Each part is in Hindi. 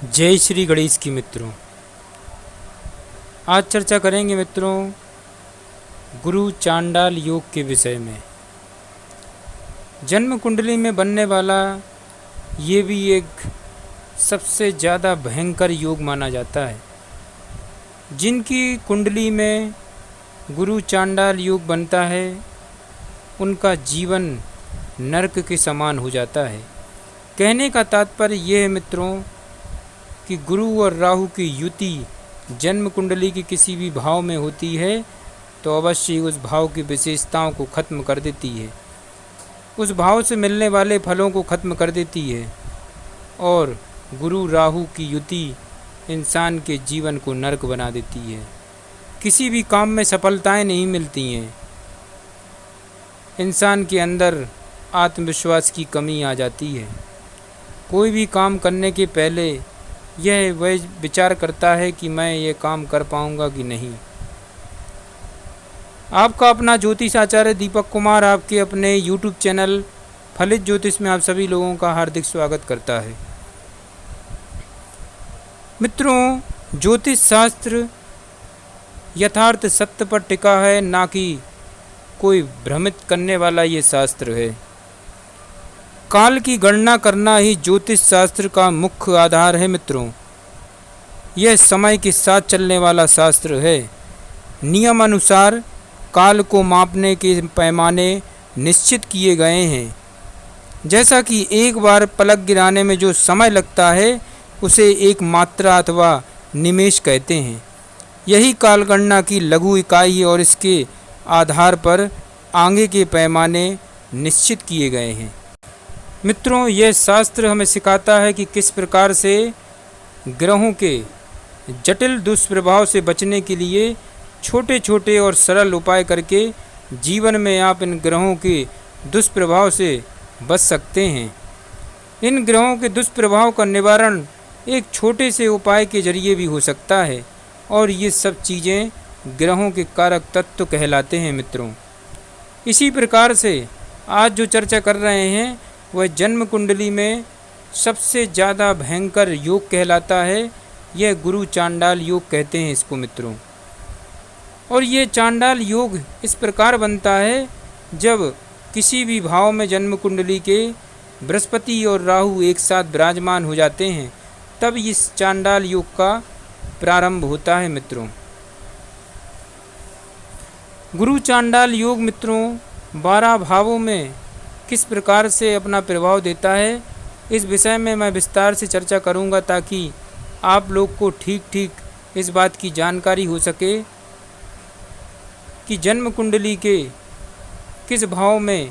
जय श्री गणेश की मित्रों। आज चर्चा करेंगे मित्रों गुरु चांडाल योग के विषय में। जन्म कुंडली में बनने वाला ये भी एक सबसे ज़्यादा भयंकर योग माना जाता है। जिनकी कुंडली में गुरु चांडाल योग बनता है उनका जीवन नरक के समान हो जाता है। कहने का तात्पर्य ये है मित्रों कि गुरु और राहु की युति जन्म कुंडली की किसी भी भाव में होती है तो अवश्य उस भाव की विशेषताओं को खत्म कर देती है, उस भाव से मिलने वाले फलों को खत्म कर देती है। और गुरु राहु की युति इंसान के जीवन को नरक बना देती है। किसी भी काम में सफलताएं नहीं मिलती हैं। इंसान के अंदर आत्मविश्वास की कमी आ जाती है। कोई भी काम करने के पहले यह वह विचार करता है कि मैं ये काम कर पाऊंगा कि नहीं। आपका अपना ज्योतिष आचार्य दीपक कुमार आपके अपने YouTube चैनल फलित ज्योतिष में आप सभी लोगों का हार्दिक स्वागत करता है। मित्रों, ज्योतिष शास्त्र यथार्थ सत्य पर टिका है, ना कि कोई भ्रमित करने वाला ये शास्त्र है। काल की गणना करना ही ज्योतिष शास्त्र का मुख्य आधार है मित्रों। यह समय के साथ चलने वाला शास्त्र है। नियम अनुसार काल को मापने के पैमाने निश्चित किए गए हैं। जैसा कि एक बार पलक गिराने में जो समय लगता है उसे एक मात्रा अथवा निमेष कहते हैं। यही काल गणना की लघु इकाई है और इसके आधार पर आगे के पैमाने निश्चित किए गए हैं। मित्रों, यह शास्त्र हमें सिखाता है कि किस प्रकार से ग्रहों के जटिल दुष्प्रभाव से बचने के लिए छोटे छोटे और सरल उपाय करके जीवन में आप इन ग्रहों के दुष्प्रभाव से बच सकते हैं। इन ग्रहों के दुष्प्रभाव का निवारण एक छोटे से उपाय के जरिए भी हो सकता है और ये सब चीज़ें ग्रहों के कारक तत्व कहलाते हैं मित्रों। इसी प्रकार से आज जो चर्चा कर रहे हैं वह जन्म कुंडली में सबसे ज़्यादा भयंकर योग कहलाता है। यह गुरु चांडाल योग कहते हैं इसको मित्रों। और ये चांडाल योग इस प्रकार बनता है जब किसी भी भाव में जन्म कुंडली के बृहस्पति और राहु एक साथ विराजमान हो जाते हैं, तब इस चांडाल योग का प्रारंभ होता है मित्रों। गुरु चांडाल योग मित्रों 12 भावों में किस प्रकार से अपना प्रभाव देता है, इस विषय में मैं विस्तार से चर्चा करूंगा ताकि आप लोग को ठीक ठीक इस बात की जानकारी हो सके कि जन्म कुंडली के किस भाव में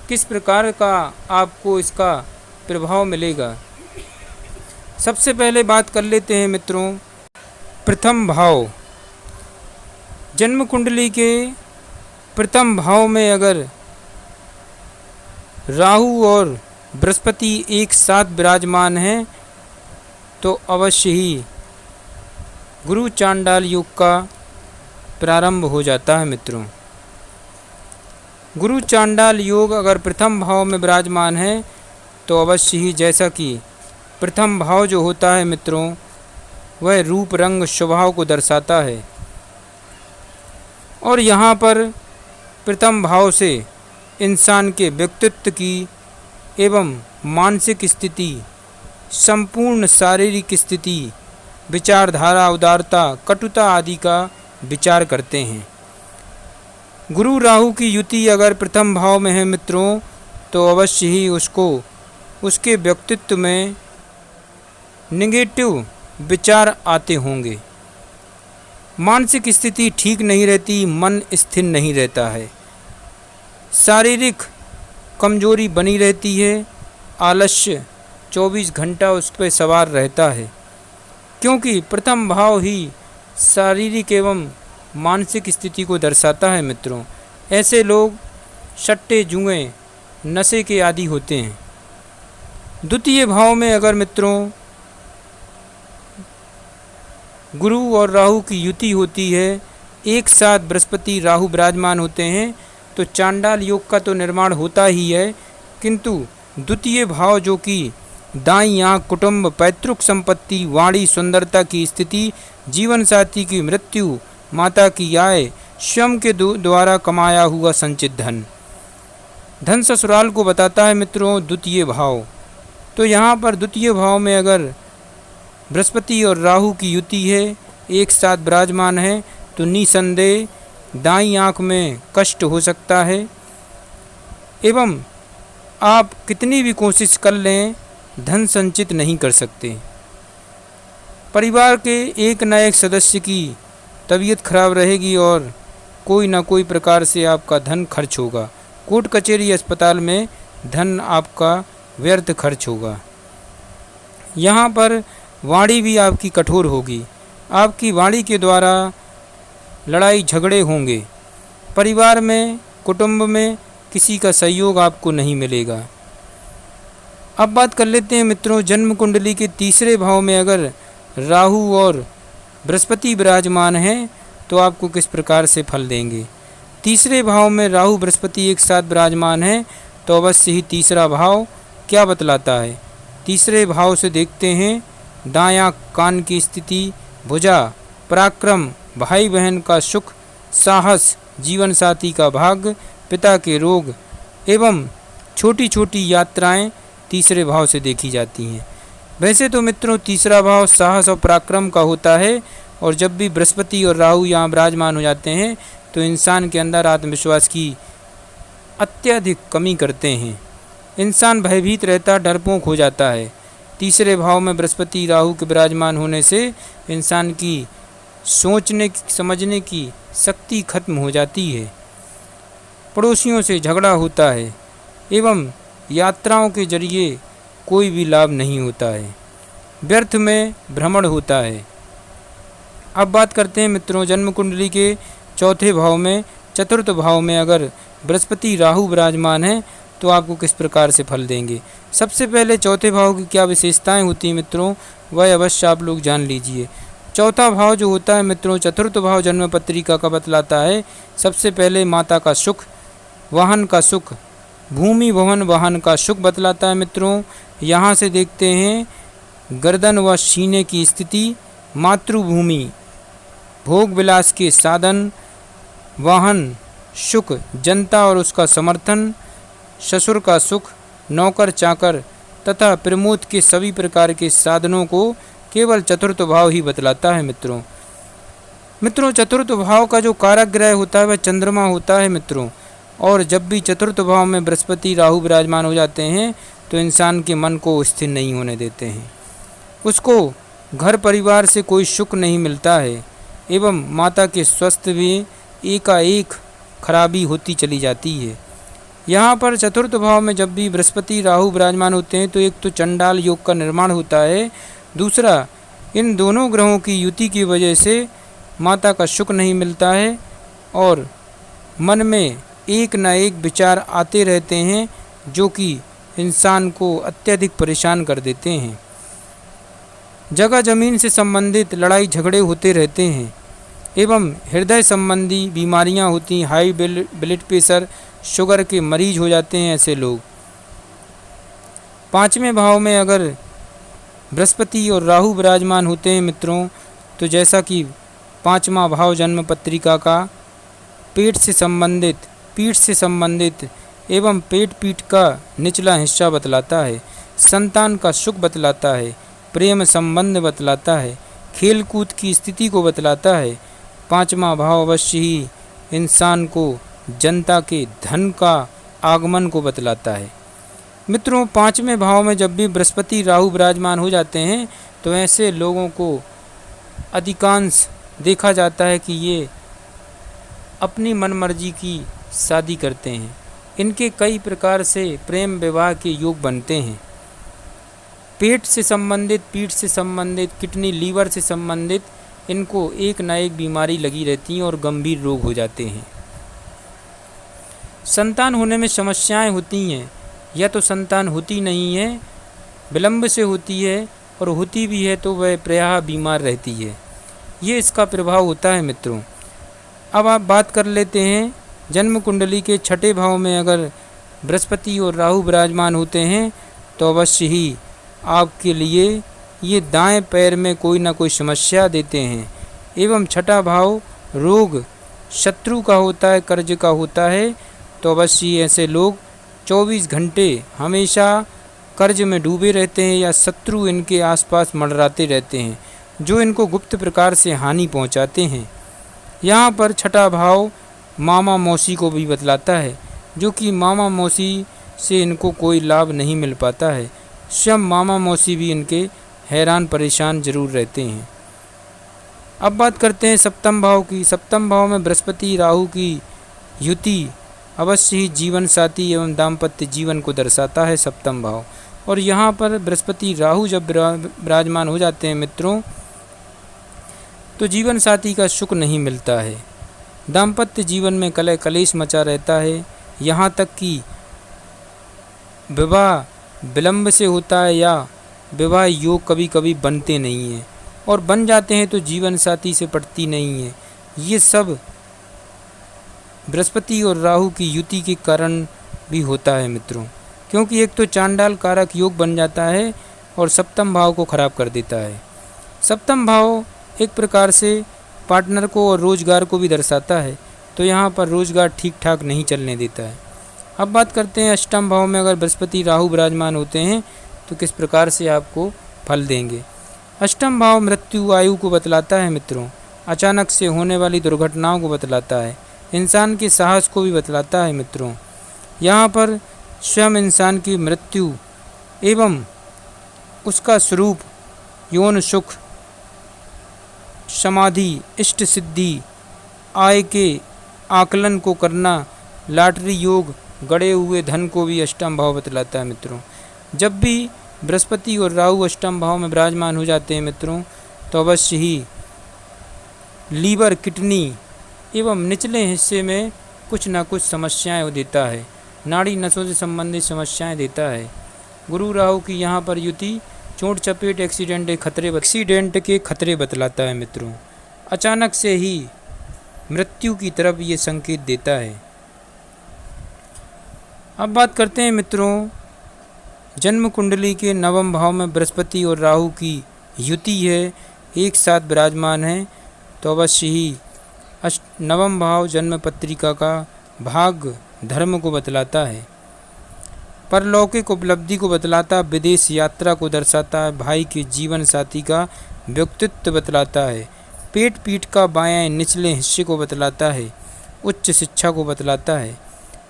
किस प्रकार का आपको इसका प्रभाव मिलेगा। सबसे पहले बात कर लेते हैं मित्रों प्रथम भाव। जन्म कुंडली के प्रथम भाव में अगर राहु और बृहस्पति एक साथ विराजमान हैं तो अवश्य ही गुरु चांडाल योग का प्रारंभ हो जाता है मित्रों। गुरु चांडाल योग अगर प्रथम भाव में विराजमान है तो अवश्य ही, जैसा कि प्रथम भाव जो होता है मित्रों वह रूप रंग स्वभाव को दर्शाता है और यहाँ पर प्रथम भाव से इंसान के व्यक्तित्व की एवं मानसिक स्थिति, संपूर्ण शारीरिक स्थिति, विचारधारा, उदारता, कटुता आदि का विचार करते हैं। गुरु राहु की युति अगर प्रथम भाव में है मित्रों तो अवश्य ही उसको उसके व्यक्तित्व में नेगेटिव विचार आते होंगे। मानसिक स्थिति ठीक नहीं रहती, मन स्थिर नहीं रहता है, शारीरिक कमजोरी बनी रहती है, आलस्य 24 घंटा उस पर सवार रहता है, क्योंकि प्रथम भाव ही शारीरिक एवं मानसिक स्थिति को दर्शाता है मित्रों। ऐसे लोग सट्टे जुए नशे के आदी होते हैं। द्वितीय भाव में अगर मित्रों गुरु और राहु की युति होती है, एक साथ बृहस्पति राहु विराजमान होते हैं, तो चांडाल योग का तो निर्माण होता ही है, किंतु द्वितीय भाव जो कि दाईं आँख कुटुंब, पैतृक संपत्ति, वाणी, सुंदरता की स्थिति, जीवन साथी की मृत्यु, माता की आय, स्वयं के द्वारा कमाया हुआ संचित धन। धन ससुराल को बताता है मित्रों द्वितीय भाव। तो यहाँ पर द्वितीय भाव में अगर बृहस्पति और राहु की युति है, एक साथ विराजमान है, तो निसंदेह दाईं आँख में कष्ट हो सकता है एवं आप कितनी भी कोशिश कर लें धन संचित नहीं कर सकते। परिवार के एक न एक सदस्य की तबीयत खराब रहेगी और कोई ना कोई प्रकार से आपका धन खर्च होगा। कोर्ट कचहरी अस्पताल में धन आपका व्यर्थ खर्च होगा। यहाँ पर वाणी भी आपकी कठोर होगी। आपकी वाणी के द्वारा लड़ाई झगड़े होंगे। परिवार में, कुटुंब में किसी का सहयोग आपको नहीं मिलेगा। अब बात कर लेते हैं मित्रों जन्म कुंडली के तीसरे भाव में अगर राहु और बृहस्पति विराजमान हैं तो आपको किस प्रकार से फल देंगे। तीसरे भाव में राहु बृहस्पति एक साथ विराजमान है तो अवश्य ही तीसरा भाव क्या बतलाता है। तीसरे भाव से देखते हैं दायां कान की स्थिति, भुजा, पराक्रम, भाई बहन का सुख, साहस, जीवन साथी का भाग्य, पिता के रोग एवं छोटी छोटी यात्राएं तीसरे भाव से देखी जाती हैं। वैसे तो मित्रों तीसरा भाव साहस और पराक्रम का होता है और जब भी बृहस्पति और राहु यहाँ विराजमान हो जाते हैं तो इंसान के अंदर आत्मविश्वास की अत्यधिक कमी करते हैं। इंसान भयभीत रहता, डरपोक हो जाता है। तीसरे भाव में बृहस्पति राहु के विराजमान होने से इंसान की सोचने समझने की शक्ति खत्म हो जाती है। पड़ोसियों से झगड़ा होता है एवं यात्राओं के जरिए कोई भी लाभ नहीं होता है। व्यर्थ में भ्रमण होता है। अब बात करते हैं मित्रों जन्म कुंडली के चौथे भाव में, चतुर्थ भाव में अगर बृहस्पति राहु विराजमान है तो आपको किस प्रकार से फल देंगे। सबसे पहले चौथे भाव की क्या विशेषताएं होती हैं मित्रों, वह अवश्य आप लोग जान लीजिए। चौथा भाव जो होता है मित्रों, चतुर्थ भाव जन्म पत्रिका का बतलाता है सबसे पहले माता का सुख, वाहन का सुख, भूमि भवन वाहन का सुख बतलाता है मित्रों। यहाँ से देखते हैं गर्दन व सीने की स्थिति, मातृभूमि, भोग विलास के साधन, वाहन, सुख, जनता और उसका समर्थन, ससुर का सुख, नौकर चाकर तथा प्रमोद के सभी प्रकार के साधनों को केवल चतुर्थ भाव ही बतलाता है मित्रों चतुर्थ भाव का जो कारक ग्रह होता है वह चंद्रमा होता है मित्रों। और जब भी चतुर्थ भाव में बृहस्पति राहु विराजमान हो जाते हैं तो इंसान के मन को स्थिर नहीं होने देते हैं। उसको घर परिवार से कोई सुख नहीं मिलता है एवं माता के स्वास्थ्य भी एकाएक खराबी होती चली जाती है। यहाँ पर चतुर्थ भाव में जब भी बृहस्पति राहु विराजमान होते हैं तो एक तो चंडाल योग का निर्माण होता है, दूसरा इन दोनों ग्रहों की युति की वजह से माता का सुख नहीं मिलता है और मन में एक न एक विचार आते रहते हैं जो कि इंसान को अत्यधिक परेशान कर देते हैं। जगह जमीन से संबंधित लड़ाई झगड़े होते रहते हैं एवं हृदय संबंधी बीमारियां होती, हाई ब्लड प्रेशर, शुगर के मरीज हो जाते हैं ऐसे लोग। पाँचवें भाव में अगर बृहस्पति और राहु विराजमान होते हैं मित्रों तो जैसा कि पाँचवा भाव जन्म पत्रिका का पेट से संबंधित, पीठ से संबंधित एवं पेट पीठ का निचला हिस्सा बतलाता है, संतान का सुख बतलाता है, प्रेम संबंध बतलाता है, खेल कूद की स्थिति को बतलाता है। पाँचवा भाव अवश्य ही इंसान को जनता के धन का आगमन को बतलाता है। मित्रों पाँचवें भाव में जब भी बृहस्पति राहु विराजमान हो जाते हैं तो ऐसे लोगों को अधिकांश देखा जाता है कि ये अपनी मनमर्जी की शादी करते हैं। इनके कई प्रकार से प्रेम विवाह के योग बनते हैं। पेट से संबंधित, पीठ से संबंधित, किडनी लीवर से संबंधित इनको एक न एक बीमारी लगी रहती है और गंभीर रोग हो जाते हैं। संतान होने में समस्याएं होती हैं या तो संतान होती नहीं है, विलंब से होती है और होती भी है तो वह प्रायः बीमार रहती है। ये इसका प्रभाव होता है मित्रों। अब आप बात कर लेते हैं जन्म कुंडली के छठे भाव में अगर बृहस्पति और राहु विराजमान होते हैं तो अवश्य ही आपके लिए ये दाएं पैर में कोई ना कोई समस्या देते हैं। एवं छठा भाव रोग शत्रु का होता है, कर्ज का होता है। तो अवश्य ऐसे लोग 24 घंटे हमेशा कर्ज में डूबे रहते हैं या शत्रु इनके आसपास मंडराते रहते हैं, जो इनको गुप्त प्रकार से हानि पहुंचाते हैं। यहाँ पर छठा भाव मामा मौसी को भी बतलाता है, जो कि मामा मौसी से इनको कोई लाभ नहीं मिल पाता है। स्वयं मामा मौसी भी इनके हैरान परेशान जरूर रहते हैं। अब बात करते हैं सप्तम भाव की। सप्तम भाव में बृहस्पति राहु की युति अवश्य ही जीवन साथी एवं दाम्पत्य जीवन को दर्शाता है सप्तम भाव। और यहाँ पर बृहस्पति राहु जब विराजमान हो जाते हैं मित्रों, तो जीवन साथी का सुख नहीं मिलता है। दाम्पत्य जीवन में कलह कलेश मचा रहता है। यहाँ तक कि विवाह विलंब से होता है या विवाह योग कभी कभी बनते नहीं हैं, और बन जाते हैं तो जीवन साथी से पटती नहीं है। ये सब बृहस्पति और राहु की युति के कारण भी होता है मित्रों, क्योंकि एक तो चांडाल कारक योग बन जाता है और सप्तम भाव को खराब कर देता है। सप्तम भाव एक प्रकार से पार्टनर को और रोजगार को भी दर्शाता है, तो यहाँ पर रोजगार ठीक ठाक नहीं चलने देता है। अब बात करते हैं अष्टम भाव में अगर बृहस्पति राहु विराजमान होते हैं तो किस प्रकार से आपको फल देंगे। अष्टम भाव मृत्यु आयु को बतलाता है मित्रों, अचानक से होने वाली दुर्घटनाओं को बतलाता है, इंसान के साहस को भी बतलाता है मित्रों। यहाँ पर स्वयं इंसान की मृत्यु एवं उसका स्वरूप यौन सुख, समाधि, इष्ट सिद्धि, आय के आकलन को करना, लॉटरी योग, गड़े हुए धन को भी अष्टम भाव बतलाता है मित्रों। जब भी बृहस्पति और राहु अष्टम भाव में विराजमान हो जाते हैं मित्रों, तो अवश्य ही लीवर, किडनी एवं निचले हिस्से में कुछ ना कुछ समस्याएं देता है, नाड़ी नसों से संबंधित समस्याएं देता है। गुरु राहु की यहाँ पर युति चोट चपेट एक्सीडेंट के खतरे बतलाता है मित्रों। अचानक से ही मृत्यु की तरफ ये संकेत देता है। अब बात करते हैं मित्रों जन्म कुंडली के नवम भाव में बृहस्पति और राहु की युति है, एक साथ विराजमान है, तो अवश्य ही नवम भाव जन्म पत्रिका का भाग्य धर्म को बतलाता है, परलौकिक उपलब्धि को बतलाता, विदेश यात्रा को दर्शाता है, भाई के जीवन साथी का व्यक्तित्व बतलाता है, पेट पीठ का बायां निचले हिस्से को बतलाता है, उच्च शिक्षा को बतलाता है।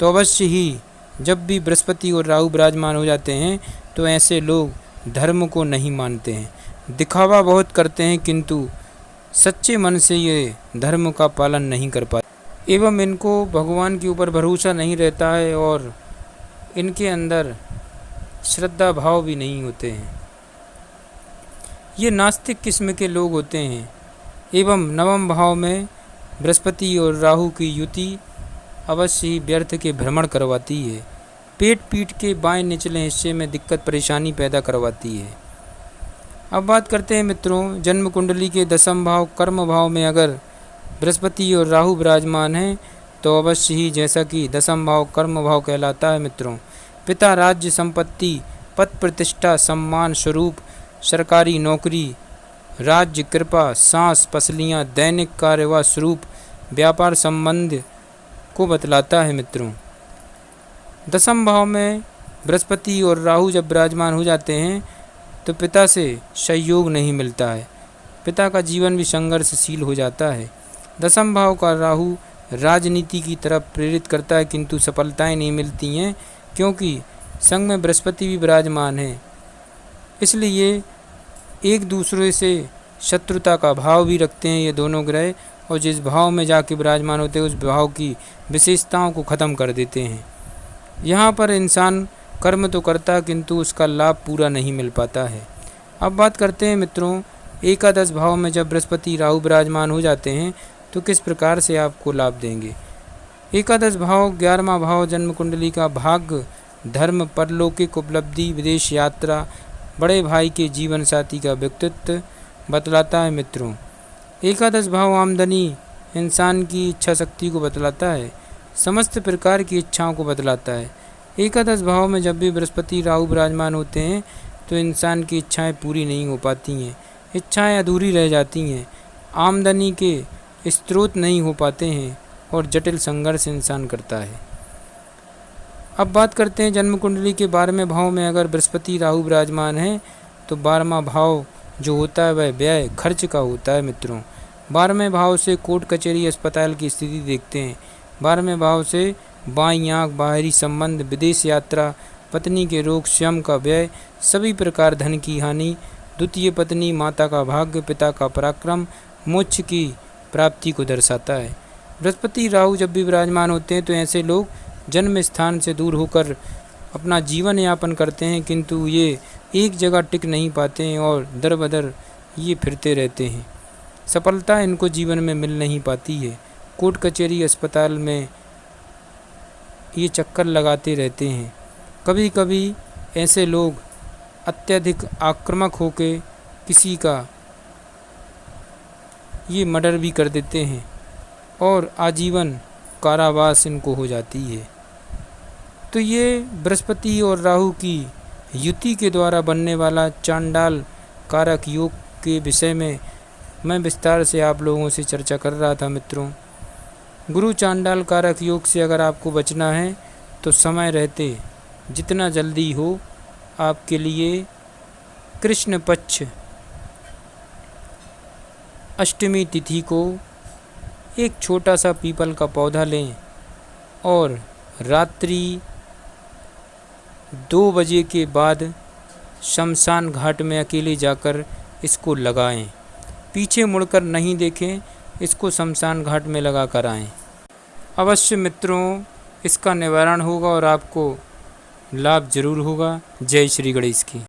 तो अवश्य ही जब भी बृहस्पति और राहु विराजमान हो जाते हैं तो ऐसे लोग धर्म को नहीं मानते हैं, दिखावा बहुत करते हैं, किंतु सच्चे मन से ये धर्म का पालन नहीं कर पाते एवं इनको भगवान के ऊपर भरोसा नहीं रहता है और इनके अंदर श्रद्धा भाव भी नहीं होते हैं। ये नास्तिक किस्म के लोग होते हैं। एवं नवम भाव में बृहस्पति और राहु की युति अवश्य ही व्यर्थ के भ्रमण करवाती है, पेट पीठ के बाएं निचले हिस्से में दिक्कत परेशानी पैदा करवाती है। अब बात करते हैं मित्रों जन्म कुंडली के दसम भाव कर्म भाव में अगर बृहस्पति और राहु विराजमान हैं तो अवश्य ही जैसा कि दसम भाव कर्म भाव कहलाता है मित्रों, पिता, राज्य, संपत्ति, पद प्रतिष्ठा, सम्मान स्वरूप, सरकारी नौकरी, राज्य कृपा, सांस, पसलियाँ, दैनिक कार्य व स्वरूप, व्यापार संबंध को बतलाता है मित्रों। दसम भाव में बृहस्पति और राहु जब विराजमान हो जाते हैं तो पिता से सहयोग नहीं मिलता है, पिता का जीवन भी संघर्षशील हो जाता है। दसम भाव का राहु राजनीति की तरफ प्रेरित करता है, किंतु सफलताएं नहीं मिलती हैं, क्योंकि संग में बृहस्पति भी विराजमान है, इसलिए एक दूसरे से शत्रुता का भाव भी रखते हैं ये दोनों ग्रह, और जिस भाव में जाके विराजमान होते हैं उस भाव की विशेषताओं को ख़त्म कर देते हैं। यहाँ पर इंसान कर्म तो करता है किंतु उसका लाभ पूरा नहीं मिल पाता है। अब बात करते हैं मित्रों एकादश भाव में जब बृहस्पति राहु विराजमान हो जाते हैं तो किस प्रकार से आपको लाभ देंगे। एकादश भाव 11वां भाव जन्म कुंडली का भाग्य, धर्म, परलौकिक उपलब्धि, विदेश यात्रा, बड़े भाई के जीवन साथी का व्यक्तित्व बतलाता है मित्रों। एकादश भाव आमदनी, इंसान की इच्छा शक्ति को बतलाता है, समस्त प्रकार की इच्छाओं को बतलाता है। एकादश भाव में जब भी बृहस्पति राहु विराजमान होते हैं तो इंसान की इच्छाएं पूरी नहीं हो पाती हैं, इच्छाएं अधूरी रह जाती हैं, आमदनी के स्रोत नहीं हो पाते हैं और जटिल संघर्ष इंसान करता है। अब बात करते हैं जन्म कुंडली के 12वें भाव में अगर बृहस्पति राहु विराजमान है तो 12वां भाव जो होता है वह व्यय खर्च का होता है मित्रों। 12वें भाव से कोर्ट कचहरी अस्पताल की स्थिति देखते हैं। 12वें भाव से बाईं आँख, बाहरी संबंध, विदेश यात्रा, पत्नी के रोग, स्वयं का व्यय, सभी प्रकार धन की हानि, द्वितीय पत्नी, माता का भाग्य, पिता का पराक्रम, मोक्ष की प्राप्ति को दर्शाता है। बृहस्पति राहु जब भी विराजमान होते हैं तो ऐसे लोग जन्म स्थान से दूर होकर अपना जीवन यापन करते हैं, किंतु ये एक जगह टिक नहीं पाते हैं और दर बदर ये फिरते रहते हैं। सफलता इनको जीवन में मिल नहीं पाती है। कोर्ट कचहरी अस्पताल में ये चक्कर लगाते रहते हैं। कभी कभी ऐसे लोग अत्यधिक आक्रामक होकर किसी का ये मर्डर भी कर देते हैं और आजीवन कारावास इनको हो जाती है। तो ये बृहस्पति और राहु की युति के द्वारा बनने वाला चांडाल कारक योग के विषय में मैं विस्तार से आप लोगों से चर्चा कर रहा था मित्रों। गुरु चांडाल कारक योग से अगर आपको बचना है तो समय रहते जितना जल्दी हो आपके लिए कृष्ण पक्ष अष्टमी तिथि को एक छोटा सा पीपल का पौधा लें और रात्रि 2 बजे के बाद शमशान घाट में अकेले जाकर इसको लगाएं। पीछे मुड़कर नहीं देखें, इसको शमशान घाट में लगा कर आएँ। अवश्य मित्रों इसका निवारण होगा और आपको लाभ जरूर होगा। जय श्री गणेश की।